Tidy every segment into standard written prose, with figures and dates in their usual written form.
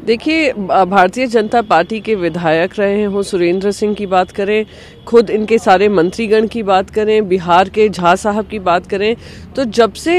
देखिए, भारतीय जनता पार्टी के विधायक रहे हों सुरेंद्र सिंह की बात करें, खुद इनके सारे मंत्रीगण की बात करें, बिहार के झा साहब की बात करें, तो जब से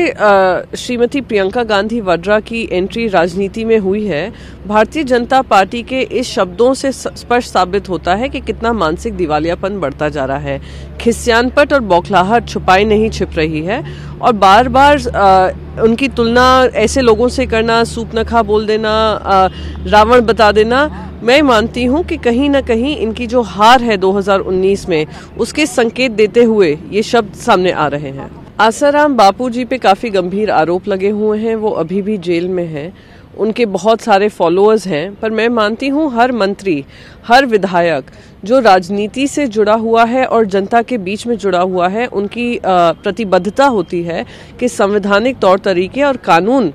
श्रीमती प्रियंका गांधी वाड्रा की एंट्री राजनीति में हुई है, भारतीय जनता पार्टी के इस शब्दों से स्पष्ट साबित होता है कि कितना मानसिक दिवालियापन बढ़ता जा रहा है। खिस्यानपट और बौखलाहट छुपाई नहीं छिप रही है और बार बार उनकी तुलना ऐसे लोगों से करना, सूपनखा बोल देना, रावण बता देना, मैं मानती हूं कि कहीं ना कहीं इनकी जो हार है 2019 में, उसके संकेत देते हुए ये शब्द सामने आ रहे हैं। आसाराम बापू जी पे काफ़ी गंभीर आरोप लगे हुए हैं, वो अभी भी जेल में हैं। उनके बहुत सारे फॉलोअर्स हैं, पर मैं मानती हूँ हर मंत्री, हर विधायक जो राजनीति से जुड़ा हुआ है और जनता के बीच में जुड़ा हुआ है, उनकी प्रतिबद्धता होती है कि संवैधानिक तौर तरीके और कानून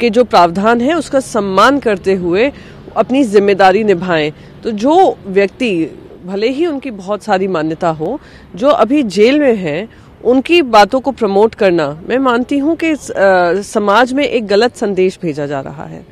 के जो प्रावधान है उसका सम्मान करते हुए अपनी जिम्मेदारी निभाएं। तो जो व्यक्ति, भले ही उनकी बहुत सारी मान्यता हो, जो अभी जेल में हैं, उनकी बातों को प्रमोट करना, मैं मानती हूं कि समाज में एक गलत संदेश भेजा जा रहा है।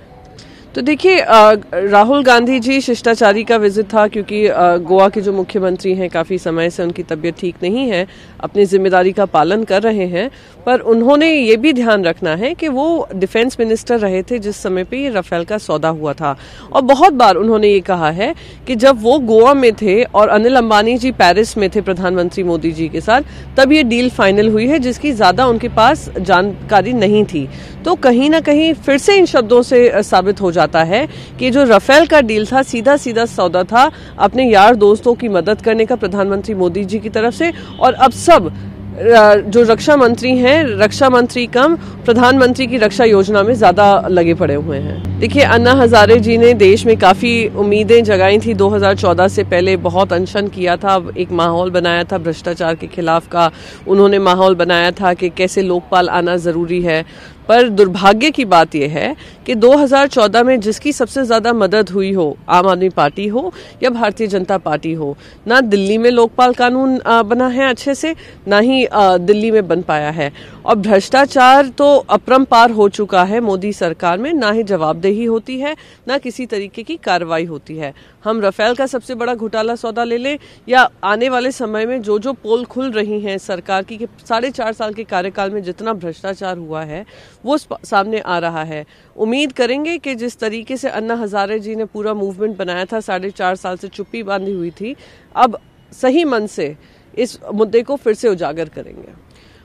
तो देखिए, राहुल गांधी जी शिष्टाचारी का विजिट था, क्योंकि गोवा के जो मुख्यमंत्री हैं काफ़ी समय से उनकी तबीयत ठीक नहीं है, अपनी जिम्मेदारी का पालन कर रहे हैं, पर उन्होंने ये भी ध्यान रखना है कि वो डिफेंस मिनिस्टर रहे थे जिस समय पे ये राफेल का सौदा हुआ था। और बहुत बार उन्होंने ये कहा है कि जब वो गोवा में थे और अनिल अंबानी जी पेरिस में थे प्रधानमंत्री मोदी जी के साथ, तब ये डील फाइनल हुई है, जिसकी ज़्यादा उनके पास जानकारी नहीं थी। तो कहीं ना कहीं फिर से इन शब्दों से साबित हो जाता है कि जो राफेल का डील था, सीधा सीधा सौदा था अपने यार दोस्तों की मदद करने का प्रधानमंत्री मोदी जी की तरफ से, और अब सब जो रक्षा मंत्री हैं, रक्षा मंत्री कम प्रधानमंत्री की रक्षा योजना में ज्यादा लगे पड़े हुए हैं। देखिए, अन्ना हजारे जी ने देश में काफी उम्मीदें जगाई थी। 2014 से पहले बहुत अनशन किया था, एक माहौल बनाया था भ्रष्टाचार के खिलाफ का, उन्होंने माहौल बनाया था कि कैसे लोकपाल आना जरूरी है। पर दुर्भाग्य की बात यह है कि 2014 में जिसकी सबसे ज्यादा मदद हुई हो, आम आदमी पार्टी हो या भारतीय जनता पार्टी हो, ना दिल्ली में लोकपाल कानून बना है अच्छे से, ना ही दिल्ली में बन पाया है। और भ्रष्टाचार तो अपरंपार हो चुका है मोदी सरकार में, ना ही जवाबदेही होती है, ना किसी तरीके की कार्रवाई होती है। हम राफेल का सबसे बड़ा घोटाला सौदा ले लें, या आने वाले समय में जो पोल खुल रही हैं सरकार की कि 4.5 साल के कार्यकाल में जितना भ्रष्टाचार हुआ है वो सामने आ रहा है। उम्मीद करेंगे कि जिस तरीके से अन्ना हजारे जी ने पूरा मूवमेंट बनाया था, 4.5 साल से चुप्पी बांधी हुई थी, अब सही मन से इस मुद्दे को फिर से उजागर करेंगे।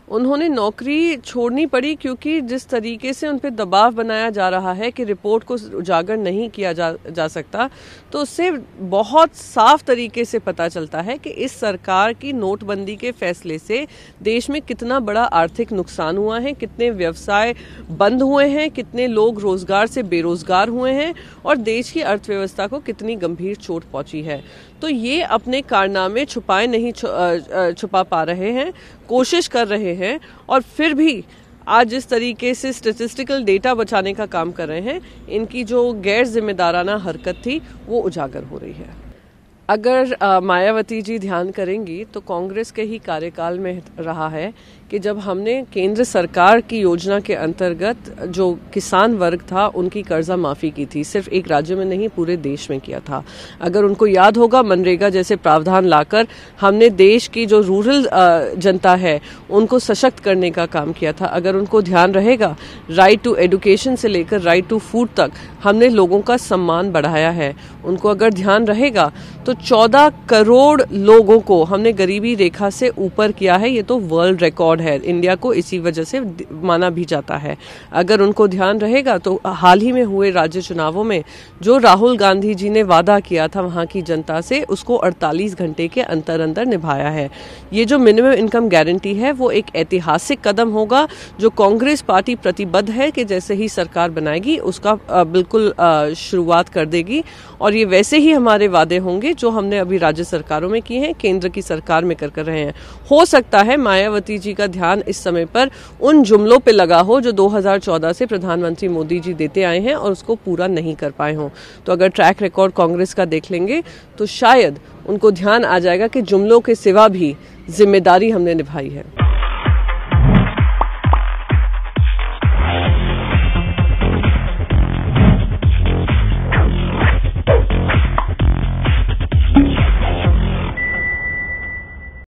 उन्होंने नौकरी छोड़नी पड़ी क्योंकि जिस तरीके से उन पर दबाव बनाया जा रहा है कि रिपोर्ट को उजागर नहीं किया जा सकता, तो उससे बहुत साफ तरीके से पता चलता है कि इस सरकार की नोटबंदी के फैसले से देश में कितना बड़ा आर्थिक नुकसान हुआ है, कितने व्यवसाय बंद हुए हैं, कितने लोग रोजगार से बेरोजगार हुए हैं और देश की अर्थव्यवस्था को कितनी गंभीर चोट पहुंची है। तो ये अपने कारनामे छुपाए नहीं छुपा पा रहे हैं, कोशिश कर रहे हैं, और फिर भी आज जिस तरीके से स्टैटिस्टिकल डेटा बचाने का काम कर रहे हैं, इनकी जो गैर जिम्मेदाराना हरकत थी वो उजागर हो रही है। अगर मायावती जी ध्यान करेंगी तो कांग्रेस के ही कार्यकाल में रहा है कि जब हमने केंद्र सरकार की योजना के अंतर्गत जो किसान वर्ग था उनकी कर्जा माफ़ी की थी, सिर्फ एक राज्य में नहीं पूरे देश में किया था। अगर उनको याद होगा, मनरेगा जैसे प्रावधान लाकर हमने देश की जो रूरल जनता है उनको सशक्त करने का काम किया था। अगर उनको ध्यान रहेगा, राइट टू एजुकेशन से लेकर राइट टू फूड तक हमने लोगों का सम्मान बढ़ाया है। उनको अगर ध्यान रहेगा तो 14 करोड़ लोगों को हमने गरीबी रेखा से ऊपर किया है। ये तो वर्ल्ड रिकॉर्ड है, इंडिया को इसी वजह से माना भी जाता है। अगर उनको ध्यान रहेगा तो हाल ही में हुए राज्य चुनावों में जो राहुल गांधी जी ने वादा किया था वहां की जनता से, उसको 48 घंटे के अंदर निभाया है। ये जो मिनिमम इनकम गारंटी है वो एक ऐतिहासिक कदम होगा, जो कांग्रेस पार्टी प्रतिबद्ध है कि जैसे ही सरकार बनाएगी उसका बिल्कुल शुरुआत कर देगी। और ये वैसे ही हमारे वादे होंगे जो हमने अभी राज्य सरकारों में किए हैं, केंद्र की सरकार में कर रहे हैं। हो सकता है मायावती जी का ध्यान इस समय पर उन जुमलों पे लगा हो जो 2014 से प्रधानमंत्री मोदी जी देते आए हैं और उसको पूरा नहीं कर पाए हों। तो अगर ट्रैक रिकॉर्ड कांग्रेस का देख लेंगे तो शायद उनको ध्यान आ जाएगा कि जुमलों के सिवा भी जिम्मेदारी हमने निभाई है।